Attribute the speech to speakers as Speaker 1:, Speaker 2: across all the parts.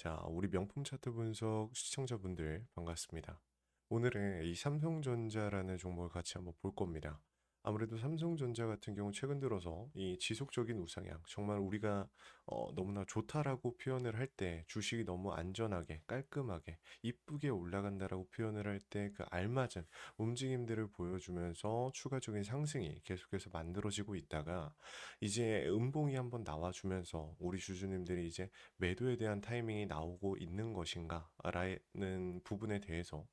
Speaker 1: 자, 우리 명품 차트 분석 시청자분들 반갑습니다. 오늘은 이 삼성전자라는 종목을 같이 한번 볼 겁니다. 아무래도 삼성전자 같은 경우 최근 들어서 이 지속적인 우상향, 정말 우리가 너무나 좋다라고 표현을 할 때 주식이 너무 안전하게, 깔끔하게, 이쁘게 올라간다라고 표현을 할 때 그 알맞은 움직임들을 보여주면서 추가적인 상승이 계속해서 만들어지고 있다가 이제 음봉이 한번 나와주면서 우리 주주님들이 이제 매도에 대한 타이밍이 나오고 있는 것인가? 라는 부분에 대해서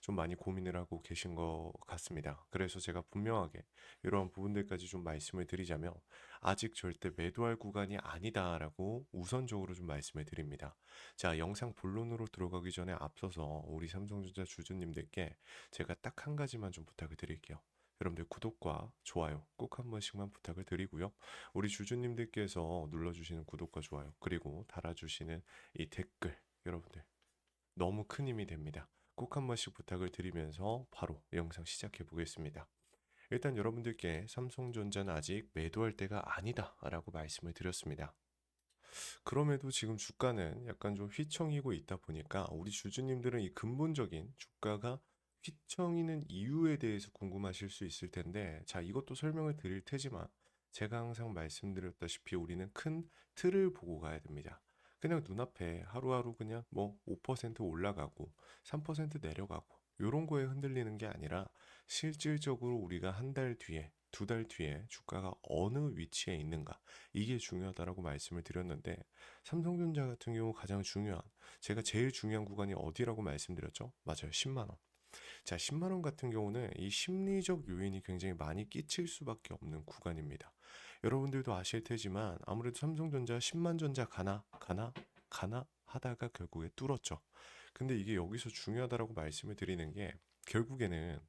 Speaker 1: 좀 많이 고민을 하고 계신 것 같습니다. 그래서 제가 분명하게 이런 부분들까지 좀 말씀을 드리자면 아직 절대 매도할 구간이 아니다라고 우선적으로 좀 말씀을 드립니다. 자, 영상 본론으로 들어가기 전에 앞서서 우리 삼성전자 주주님들께 제가 딱 한 가지만 좀 부탁을 드릴게요. 여러분들 구독과 좋아요 꼭 한 번씩만 부탁을 드리고요. 우리 주주님들께서 눌러주시는 구독과 좋아요 그리고 달아주시는 이 댓글 여러분들 너무 큰 힘이 됩니다. 꼭 한 번씩 부탁을 드리면서 바로 영상 시작해 보겠습니다. 일단 여러분들께 삼성전자는 아직 매도할 때가 아니다 라고 말씀을 드렸습니다. 그럼에도 지금 주가는 약간 좀 휘청이고 있다 보니까 우리 주주님들은 이 근본적인 주가가 휘청이는 이유에 대해서 궁금하실 수 있을 텐데, 자, 이것도 설명을 드릴 테지만 제가 항상 말씀드렸다시피 우리는 큰 틀을 보고 가야 됩니다. 그냥 눈앞에 하루하루 그냥 뭐 5% 올라가고 3% 내려가고 요런 거에 흔들리는 게 아니라 실질적으로 우리가 한 달 뒤에 두 달 뒤에 주가가 어느 위치에 있는가, 이게 중요하다라고 말씀을 드렸는데, 삼성전자 같은 경우 가장 중요한, 제가 제일 중요한 구간이 어디라고 말씀드렸죠? 맞아요. 10만 원. 자, 10만 원 같은 경우는 이 심리적 요인이 굉장히 많이 끼칠 수밖에 없는 구간입니다. 여러분들도 아실 테지만 아무래도 삼성전자 10만 전자 가나 하다가 결국에 뚫었죠. 근데 이게 여기서 중요하다라고 말씀을 드리는 게, 결국에는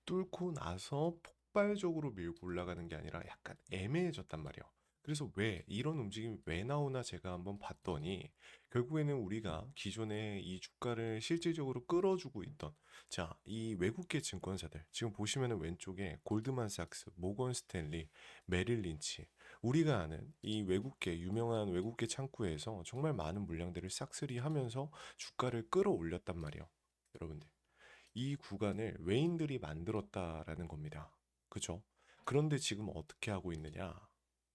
Speaker 1: 뚫고 나서 폭발적으로 밀고 올라가는 게 아니라 약간 애매해졌단 말이에요. 그래서 왜 이런 움직임이 왜 나오나 제가 한번 봤더니 결국에는 우리가 기존에 이 주가를 실질적으로 끌어주고 있던, 자, 이 외국계 증권사들 지금 보시면은 왼쪽에 골드만삭스, 모건 스탠리, 메릴 린치, 우리가 아는 이 외국계 유명한 외국계 창구에서 정말 많은 물량들을 싹쓸이하면서 주가를 끌어올렸단 말이에요. 여러분들, 이 구간을 외인들이 만들었다라는 겁니다. 그죠? 그런데 지금 어떻게 하고 있느냐?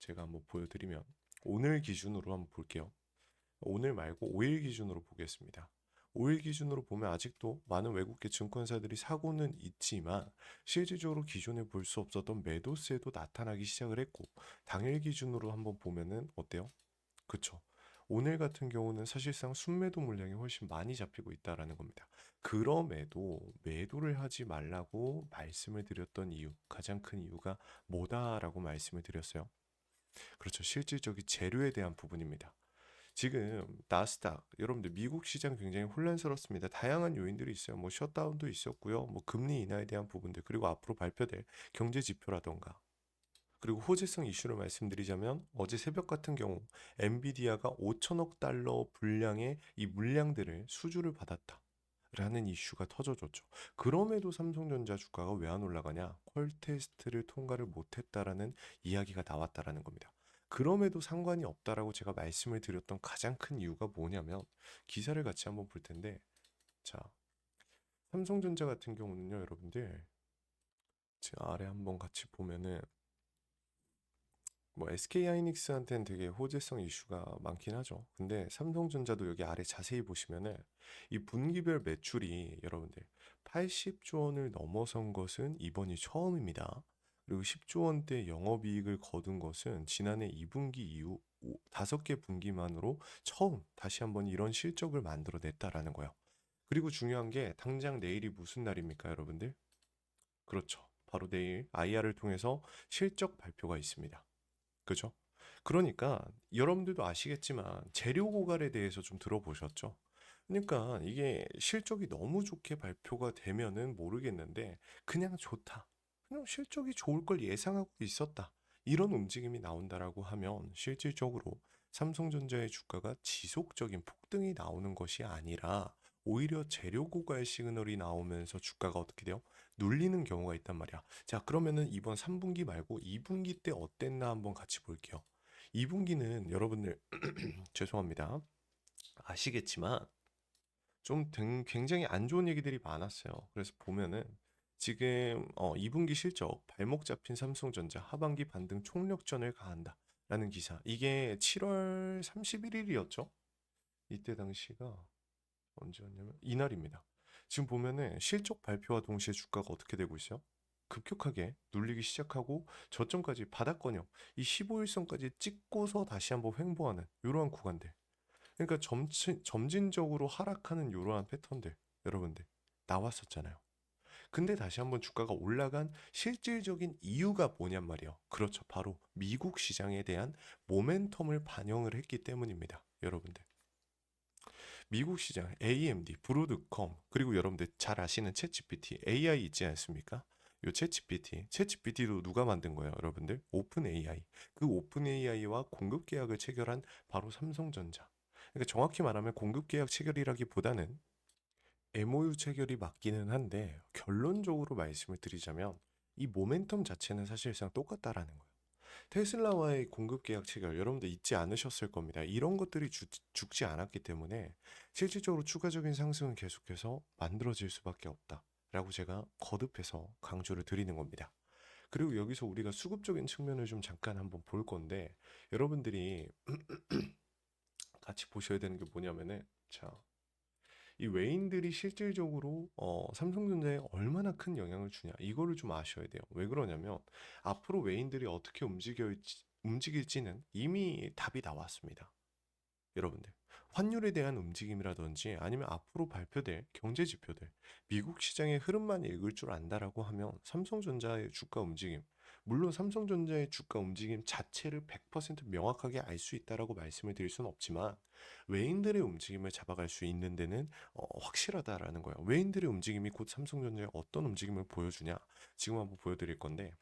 Speaker 1: 제가 한번 보여드리면 오늘 기준으로 한번 볼게요. 오늘 말고 5일 기준으로 보겠습니다. 5일 기준으로 보면 아직도 많은 외국계 증권사들이 사고는 있지만 실질적으로 기존에 볼 수 없었던 매도세도 나타나기 시작을 했고, 당일 기준으로 한번 보면은 어때요? 그쵸. 오늘 같은 경우는 사실상 순매도 물량이 훨씬 많이 잡히고 있다라는 겁니다. 그럼에도 매도를 하지 말라고 말씀을 드렸던 이유, 가장 큰 이유가 뭐다라고 말씀을 드렸어요. 그렇죠. 실질적인 재료에 대한 부분입니다. 지금 나스닥, 여러분들 미국 시장 굉장히 혼란스럽습니다. 다양한 요인들이 있어요. 뭐 셧다운도 있었고요. 뭐 금리 인하에 대한 부분들, 그리고 앞으로 발표될 경제 지표라던가, 그리고 호재성 이슈를 말씀드리자면 어제 새벽 같은 경우 엔비디아가 5천억 달러 분량의 이 물량들을 수주를 받았다 라는 이슈가 터져줬죠. 그럼에도 삼성전자 주가가 왜 안 올라가냐? 퀄 테스트를 통과를 못했다라는 이야기가 나왔다라는 겁니다. 그럼에도 상관이 없다라고 제가 말씀을 드렸던 가장 큰 이유가 뭐냐면, 기사를 같이 한번 볼 텐데, 자, 삼성전자 같은 경우는요, 여러분들, 제가 아래 한번 같이 보면은 뭐 SK 하이닉스한테는 되게 호재성 이슈가 많긴 하죠. 근데 삼성전자도 여기 아래 자세히 보시면은 이 분기별 매출이 여러분들 80조 원을 넘어선 것은 이번이 처음입니다. 그리고 10조 원대 영업이익을 거둔 것은 지난해 2분기 이후 5개 분기만으로 처음 다시 한번 이런 실적을 만들어냈다라는 거예요. 그리고 중요한 게 당장 내일이 무슨 날입니까, 여러분들? 그렇죠. 바로 내일 IR을 통해서 실적 발표가 있습니다. 그죠? 그러니까 여러분들도 아시겠지만 재료 고갈에 대해서 좀 들어보셨죠? 그러니까 이게 실적이 너무 좋게 발표가 되면은 모르겠는데, 그냥 좋다, 그냥 실적이 좋을 걸 예상하고 있었다, 이런 움직임이 나온다라고 하면 실질적으로 삼성전자의 주가가 지속적인 폭등이 나오는 것이 아니라 오히려 재료 고갈 시그널이 나오면서 주가가 어떻게 돼요? 눌리는 경우가 있단 말이야. 자, 그러면은 이번 3분기 말고 2분기 때 어땠나 한번 같이 볼게요. 2분기는 여러분들 죄송합니다. 아시겠지만 굉장히 안 좋은 얘기들이 많았어요. 그래서 보면은 지금 2분기 실적 발목 잡힌 삼성전자 하반기 반등 총력전을 가한다라는 기사. 이게 7월 31일이었죠? 이때 당시가 언제였냐면 이날입니다. 지금 보면은 실적 발표와 동시에 주가가 어떻게 되고 있어요? 급격하게 눌리기 시작하고 저점까지 바닥권역 이 15일선까지 찍고서 다시 한번 횡보하는 이러한 구간들. 그러니까 점진적으로 하락하는 이러한 패턴들 여러분들 나왔었잖아요. 근데 다시 한번 주가가 올라간 실질적인 이유가 뭐냔 말이에요. 그렇죠. 바로 미국 시장에 대한 모멘텀을 반영을 했기 때문입니다. 여러분들. 미국 시장, AMD, 브로드컴, 그리고 여러분들 잘 아시는 챗GPT, AI 있지 않습니까? 요 챗GPT도 누가 만든 거예요, 여러분들? 오픈 AI. 그 오픈 AI와 공급 계약을 체결한 바로 삼성전자. 그러니까 정확히 말하면 공급 계약 체결이라기보다는 MOU 체결이 맞기는 한데 결론적으로 말씀을 드리자면 이 모멘텀 자체는 사실상 똑같다라는 거예요. 테슬라와의 공급 계약 체결 여러분들 잊지 않으셨을 겁니다. 이런 것들이 죽지 않았기 때문에 실질적으로 추가적인 상승은 계속해서 만들어질 수밖에 없다라고 제가 거듭해서 강조를 드리는 겁니다. 그리고 여기서 우리가 수급적인 측면을 좀 잠깐 한번 볼 건데 여러분들이 같이 보셔야 되는 게 뭐냐면은 자, 이 외인들이 실질적으로 삼성전자에 얼마나 큰 영향을 주냐 이거를 좀 아셔야 돼요. 왜 그러냐면 앞으로 외인들이 어떻게 움직일지는 이미 답이 나왔습니다. 여러분들 환율에 대한 움직임이라든지 아니면 앞으로 발표될 경제 지표들 미국 시장의 흐름만 읽을 줄 안다라고 하면 삼성전자의 주가 움직임 물론 삼성전자의 주가 움직임 자체를 100% 명확하게 알 수 있다라고 말씀을 드릴 수는 없지만 외인들의 움직임을 잡아갈 수 있는 데는 확실하다라는 거예요. 외인들의 움직임이 곧 삼성전자의 어떤 움직임을 보여주냐 지금 한번 보여드릴 건데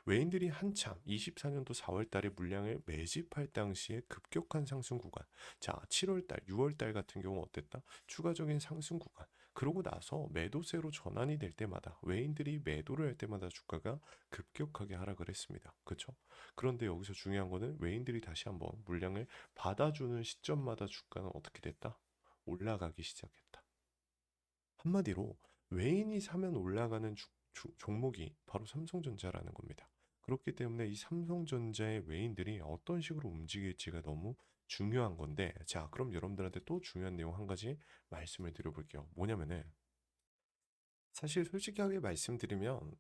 Speaker 1: 외인들이 한참 24년도 4월 달에 물량을 매집할 당시에 급격한 상승 구간. 자, 7월 달, 6월 달 같은 경우 어땠다? 추가적인 상승 구간. 그러고 나서 매도세로 전환이 될 때마다 외인들이 매도를 할 때마다 주가가 급격하게 하락을 했습니다. 그렇죠? 그런데 여기서 중요한 거는 외인들이 다시 한번 물량을 받아주는 시점마다 주가는 어떻게 됐다? 올라가기 시작했다. 한마디로 외인이 사면 올라가는 종목이 바로 삼성전자라는 겁니다. 그렇기 때문에 이 삼성전자의 외인들이 어떤 식으로 움직일지가 너무 중요한 건데, 자, 그럼 여러분들한테 또 중요한 내용 한 가지 말씀을 드려볼게요. 뭐냐면은, 사실 솔직하게 말씀드리면,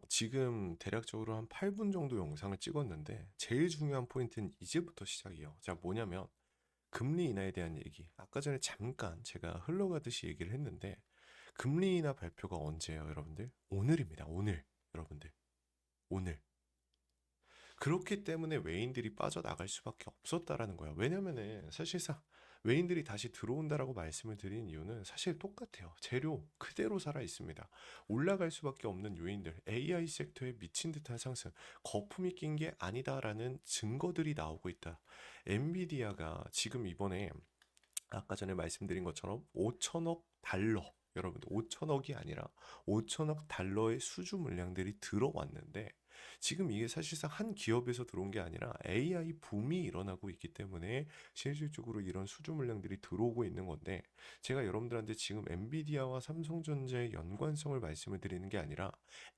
Speaker 1: 지금 대략적으로 한 8분 정도 영상을 찍었는데, 제일 중요한 포인트는 이제부터 시작이에요. 자, 뭐냐면, 금리 인하에 대한 얘기. 아까 전에 잠깐 제가 흘러가듯이 얘기를 했는데, 금리 인하 발표가 언제예요, 여러분들? 오늘입니다. 오늘. 여러분들. 오늘. 그렇기 때문에 외인들이 빠져나갈 수밖에 없었다라는 거야. 왜냐면은 사실상 외인들이 다시 들어온다라고 말씀을 드린 이유는 사실 똑같아요. 재료 그대로 살아 있습니다. 올라갈 수밖에 없는 요인들, AI 섹터에 미친 듯한 상승, 거품이 낀 게 아니다라는 증거들이 나오고 있다. 엔비디아가 지금 이번에 아까 전에 말씀드린 것처럼 5천억 달러 여러분들 5천억이 아니라 5천억 달러의 수주 물량들이 들어왔는데 지금 이게 사실상 한 기업에서 들어온 게 아니라 AI 붐이 일어나고 있기 때문에 실질적으로 이런 수주 물량들이 들어오고 있는 건데 제가 여러분들한테 지금 엔비디아와 삼성전자의 연관성을 말씀을 드리는 게 아니라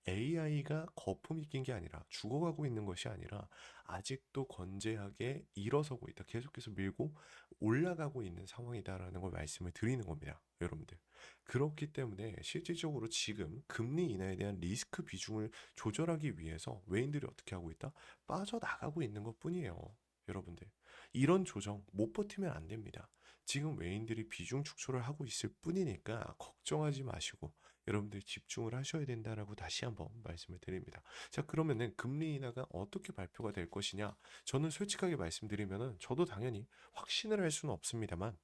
Speaker 1: AI가 거품이 낀 게 아니라 죽어가고 있는 것이 아니라 아직도 건재하게 일어서고 있다. 계속해서 밀고 올라가고 있는 상황이다라는 걸 말씀을 드리는 겁니다. 여러분들. 그렇기 때문에 실질적으로 지금 금리 인하에 대한 리스크 비중을 조절하기 위해서 외인들이 어떻게 하고 있다? 빠져나가고 있는 것 뿐이에요. 여러분들. 이런 조정 못 버티면 안 됩니다. 지금 외인들이 비중 축소를 하고 있을 뿐이니까 걱정하지 마시고 여러분들 집중을 하셔야 된다라고 다시 한번 말씀을 드립니다. 자, 그러면은 금리 인하가 어떻게 발표가 될 것이냐? 저는 솔직하게 말씀드리면은 저도 당연히 확신을 할 수는 없습니다만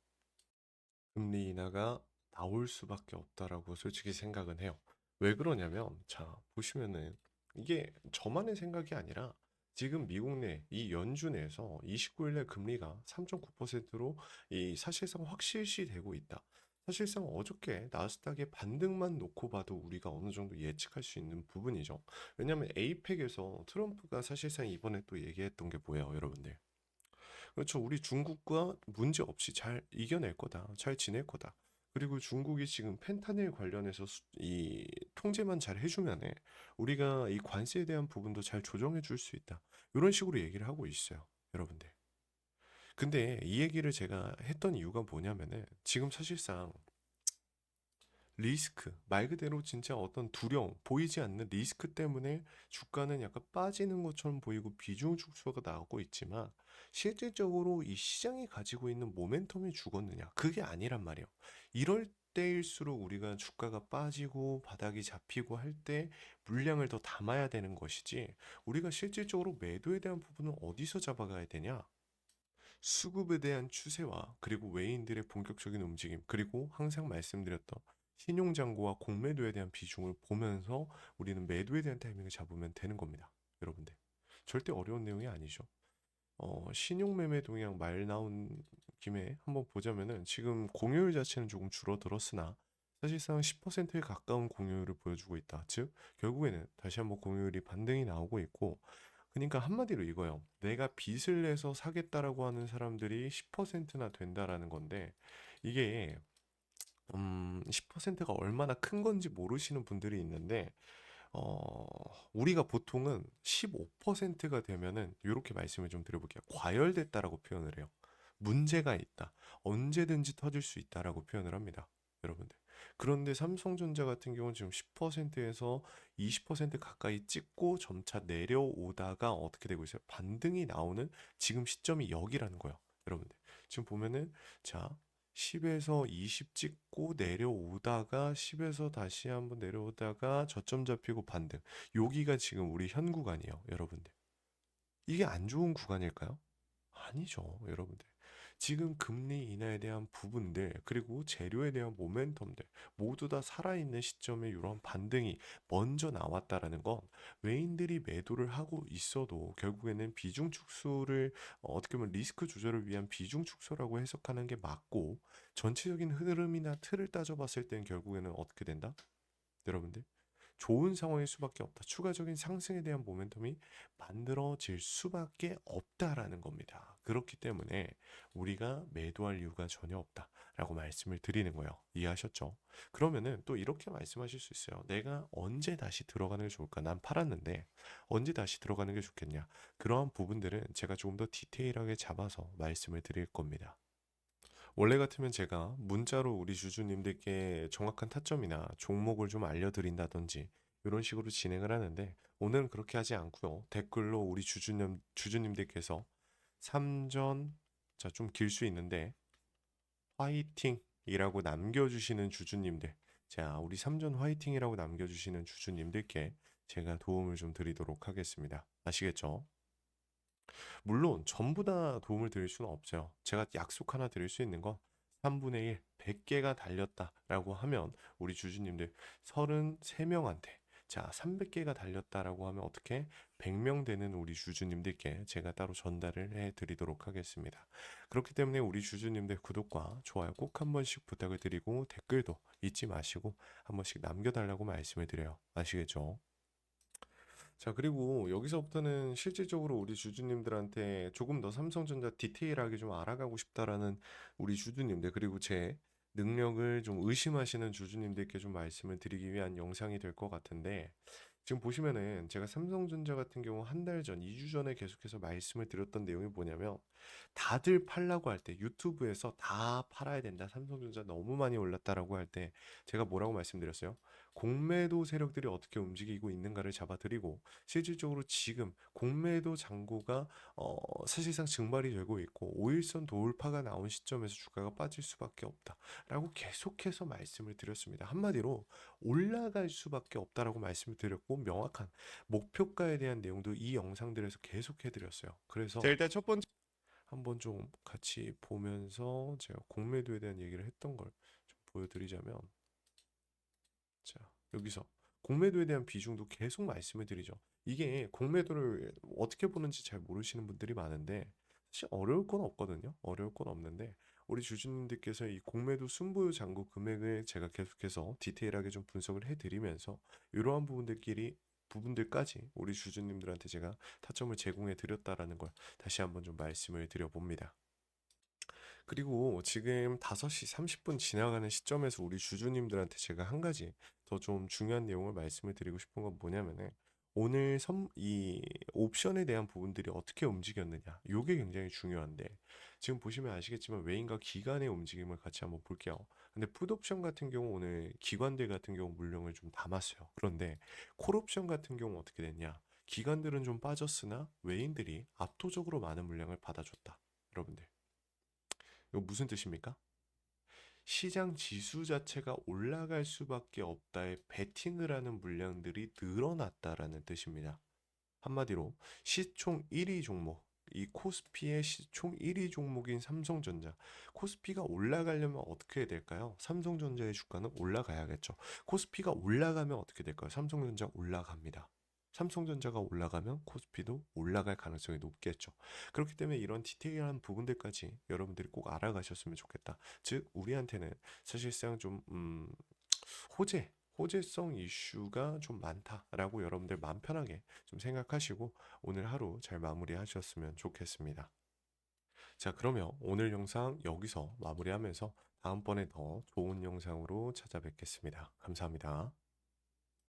Speaker 1: 금리 인하가 나올 수밖에 없다라고 솔직히 생각은 해요. 왜 그러냐면 자, 보시면은 이게 저만의 생각이 아니라 지금 미국 내 이 연준 에서 29일에 금리가 3.9%로 이 사실상 확실시 되고 있다. 사실상 어저께 나스닥의 반등만 놓고 봐도 우리가 어느 정도 예측할 수 있는 부분이죠. 왜냐하면 에이펙에서 트럼프가 사실상 이번에 또 얘기했던 게 뭐예요, 여러분들? 그렇죠. 우리 중국과 문제 없이 잘 이겨낼 거다. 잘 지낼 거다. 그리고 중국이 지금 펜타닐 관련해서 이 통제만 잘 해주면은 우리가 이 관세에 대한 부분도 잘 조정해 줄 수 있다. 이런 식으로 얘기를 하고 있어요. 여러분들. 근데 이 얘기를 제가 했던 이유가 뭐냐면은 지금 사실상 리스크, 말 그대로 진짜 어떤 두려움, 보이지 않는 리스크 때문에 주가는 약간 빠지는 것처럼 보이고 비중 축소가 나오고 있지만 실질적으로 이 시장이 가지고 있는 모멘텀이 죽었느냐? 그게 아니란 말이에요. 이럴 때일수록 우리가 주가가 빠지고 바닥이 잡히고 할 때 물량을 더 담아야 되는 것이지 우리가 실질적으로 매도에 대한 부분은 어디서 잡아가야 되냐? 수급에 대한 추세와 그리고 외인들의 본격적인 움직임 그리고 항상 말씀드렸던 신용잔고와 공매도에 대한 비중을 보면서 우리는 매도에 대한 타이밍을 잡으면 되는 겁니다. 여러분들. 절대 어려운 내용이 아니죠. 신용매매 동향 말 나온 김에 한번 보자면은 지금 공유율 자체는 조금 줄어들었으나 사실상 10%에 가까운 공유율을 보여주고 있다. 즉 결국에는 다시 한번 공유율이 반등이 나오고 있고 그러니까 한마디로 이거예요. 내가 빚을 내서 사겠다라고 하는 사람들이 10%나 된다라는 건데 이게 10%가 얼마나 큰 건지 모르시는 분들이 있는데 어, 우리가 보통은 15%가 되면은 이렇게 말씀을 좀 드려볼게요. 과열됐다라고 표현을 해요. 문제가 있다. 언제든지 터질 수 있다라고 표현을 합니다. 여러분들. 그런데 삼성전자 같은 경우는 지금 10%에서 20% 가까이 찍고 점차 내려오다가 어떻게 되고 있어요? 반등이 나오는 지금 시점이 여기라는 거예요. 여러분들. 지금 보면은 자, 10에서 20 찍고 내려오다가 10에서 다시 한번 내려오다가 저점 잡히고 반등. 여기가 지금 우리 현 구간이에요, 여러분들. 이게 안 좋은 구간일까요? 아니죠, 여러분들. 지금 금리 인하에 대한 부분들, 그리고 재료에 대한 모멘텀들, 모두 다 살아있는 시점에 이런 반등이 먼저 나왔다라는 건 외인들이 매도를 하고 있어도 결국에는 비중 축소를 어떻게 보면 리스크 조절을 위한 비중 축소라고 해석하는 게 맞고 전체적인 흐름이나 틀을 따져봤을 땐 결국에는 어떻게 된다? 여러분들? 좋은 상황일 수밖에 없다. 추가적인 상승에 대한 모멘텀이 만들어질 수밖에 없다라는 겁니다. 그렇기 때문에 우리가 매도할 이유가 전혀 없다라고 말씀을 드리는 거예요. 이해하셨죠? 그러면은 또 이렇게 말씀하실 수 있어요. 내가 언제 다시 들어가는 게 좋을까? 난 팔았는데 언제 다시 들어가는 게 좋겠냐? 그러한 부분들은 제가 조금 더 디테일하게 잡아서 말씀을 드릴 겁니다. 원래 같으면 제가 문자로 우리 주주님들께 정확한 타점이나 종목을 좀 알려드린다든지 이런 식으로 진행을 하는데 오늘은 그렇게 하지 않고요. 댓글로 우리 주주님들께서 삼전 자, 좀 길 수 있는데 화이팅이라고 남겨주시는 주주님들 자, 우리 삼전 화이팅이라고 남겨주시는 주주님들께 제가 도움을 좀 드리도록 하겠습니다. 아시겠죠? 물론 전부 다 도움을 드릴 수는 없어요. 제가 약속 하나 드릴 수 있는 건 3분의 1, 100개가 달렸다라고 하면 우리 주주님들 33명한테 자, 300개가 달렸다라고 하면 어떻게 100명 되는 우리 주주님들께 제가 따로 전달을 해 드리도록 하겠습니다. 그렇기 때문에 우리 주주님들 구독과 좋아요 꼭 한 번씩 부탁을 드리고 댓글도 잊지 마시고 한 번씩 남겨달라고 말씀을 드려요. 아시겠죠? 자, 그리고 여기서부터는 실질적으로 우리 주주님들한테 조금 더 삼성전자 디테일하게 좀 알아가고 싶다라는 우리 주주님들, 그리고 제 능력을 좀 의심하시는 주주님들께 좀 말씀을 드리기 위한 영상이 될 것 같은데, 지금 보시면은 제가 삼성전자 같은 경우 한 달 전, 2주 전에 계속해서 말씀을 드렸던 내용이 뭐냐면, 다들 팔라고 할 때, 유튜브에서 다 팔아야 된다, 삼성전자 너무 많이 올랐다라고 할 때, 제가 뭐라고 말씀드렸어요? 공매도 세력들이 어떻게 움직이고 있는가를 잡아드리고 실질적으로 지금 공매도 잔고가 사실상 증발이 되고 있고 5일선 돌파가 나온 시점에서 주가가 빠질 수밖에 없다라고 계속해서 말씀을 드렸습니다. 한마디로 올라갈 수밖에 없다라고 말씀을 드렸고 명확한 목표가에 대한 내용도 이 영상들에서 계속해 드렸어요.
Speaker 2: 자,
Speaker 1: 그래서
Speaker 2: 일단 첫 번째,
Speaker 1: 한번 좀 같이 보면서 제가 공매도에 대한 얘기를 했던 걸 좀 보여드리자면 자, 여기서 공매도에 대한 비중도 계속 말씀을 드리죠. 이게 공매도를 어떻게 보는지 잘 모르시는 분들이 많은데 사실 어려울 건 없거든요. 어려울 건 없는데 우리 주주님들께서 이 공매도 순보유 잔고 금액을 제가 계속해서 디테일하게 좀 분석을 해드리면서 이러한 부분들끼리 부분들까지 우리 주주님들한테 제가 타점을 제공해 드렸다라는 걸 다시 한번 좀 말씀을 드려봅니다. 그리고 지금 5시 30분 지나가는 시점에서 우리 주주님들한테 제가 한 가지 더 좀 중요한 내용을 말씀을 드리고 싶은 건 뭐냐면은 오늘 이 옵션에 대한 부분들이 어떻게 움직였느냐. 요게 굉장히 중요한데 지금 보시면 아시겠지만 외인과 기관의 움직임을 같이 한번 볼게요. 근데 풋옵션 같은 경우 오늘 기관들 같은 경우 물량을 좀 담았어요. 그런데 콜옵션 같은 경우 어떻게 됐냐? 기관들은 좀 빠졌으나 외인들이 압도적으로 많은 물량을 받아줬다. 여러분들. 이거 무슨 뜻입니까? 시장 지수 자체가 올라갈 수밖에 없다에 베팅을 하는 물량들이 늘어났다라는 뜻입니다. 한마디로 시총 1위 종목, 이 코스피의 시총 1위 종목인 삼성전자. 코스피가 올라가려면 어떻게 될까요? 삼성전자의 주가는 올라가야겠죠. 코스피가 올라가면 어떻게 될까요? 삼성전자 올라갑니다. 삼성전자가 올라가면 코스피도 올라갈 가능성이 높겠죠. 그렇기 때문에 이런 디테일한 부분들까지 여러분들이 꼭 알아가셨으면 좋겠다. 즉 우리한테는 사실상 좀 호재성 이슈가 좀 많다라고 여러분들 마음 편하게 좀 생각하시고 오늘 하루 잘 마무리하셨으면 좋겠습니다. 자, 그러면 오늘 영상 여기서 마무리하면서 다음번에 더 좋은 영상으로 찾아뵙겠습니다. 감사합니다.